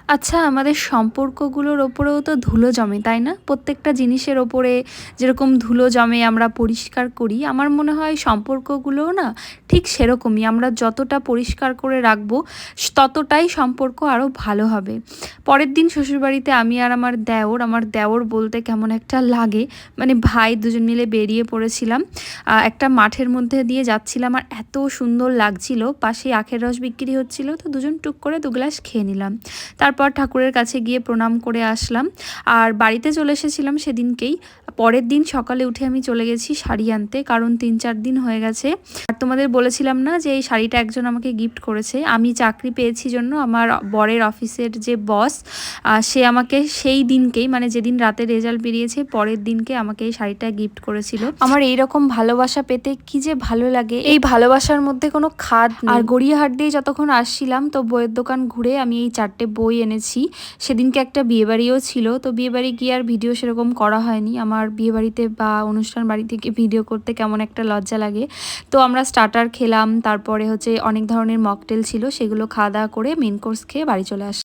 আচ্ছা, আমাদের সম্পর্কগুলোর ওপরেও তো ধুলো জমে, তাই না? প্রত্যেকটা জিনিসের ওপরে যেরকম ধুলো জমে আমরা পরিষ্কার করি, আমার মনে হয় সম্পর্কগুলোও না ঠিক সেরকমই। আমরা যতটা পরিষ্কার করে রাখবো ততটাই সম্পর্ক আরও ভালো হবে। পরের দিন শ্বশুরবাড়িতে আমি আর আমার দেওর বলতে কেমন একটা লাগে, মানে ভাই দুজন মিলে বেরিয়ে পড়েছিলাম। একটা মাঠের মধ্যে দিয়ে যাচ্ছিলাম আর এত সুন্দর লাগছিল, পাশেই আখের রস বিক্রি হচ্ছিল, তো দুজন টুক করে 2 গ্লাস খেয়ে নিলাম। তারপর ঠাকুরের কাছে গিয়ে প্রণাম করে আসলাম আর বাড়িতে চলে এসেছিলাম সেদিনকেই। পরের দিন সকালে উঠে আমি চলে গেছি শাড়ি আনতে, কারণ 3-4 দিন হয়ে গেছে। আর তোমাদের বলেছিলাম না যে এই শাড়িটা একজন আমাকে গিফট করেছে। আমি চাকরি পেয়েছি জন্য আমার বরের অফিসের যে বস, সে আমাকে সেই দিনকেই, মানে যেদিন রাতে রেজাল্ট বেরিয়েছে পরের দিনকে আমাকে এই শাড়িটা গিফট করেছিল। আমার এইরকম ভালোবাসা পেতে কি যে ভালো লাগে, এই ভালোবাসার মধ্যে কোনো খাদ নেই। আর গড়িয়াহাট দিয়ে যতক্ষণ আসছিলাম তো বইয়ের দোকান ঘুরে আমি এই 4টে বই এনেছি। সেদিনকে একটা বিয়েবাড়িও ছিল, তো বিয়েবাড়ি গিয়ে আর ভিডিও সেরকম করা হয়নি। আমার বিয়েবাড়িতে বা অনুষ্ঠান বাড়িতে গিয়ে ভিডিও করতে কেমন একটা লজ্জা লাগে। তো আমরা স্টার্টার খেলাম, তারপরে হচ্ছে অনেক ধরনের মকটেল ছিল, সেগুলো খাওয়া দাওয়া করে মেন কোর্স খেয়ে বাড়ি চলে আসলাম।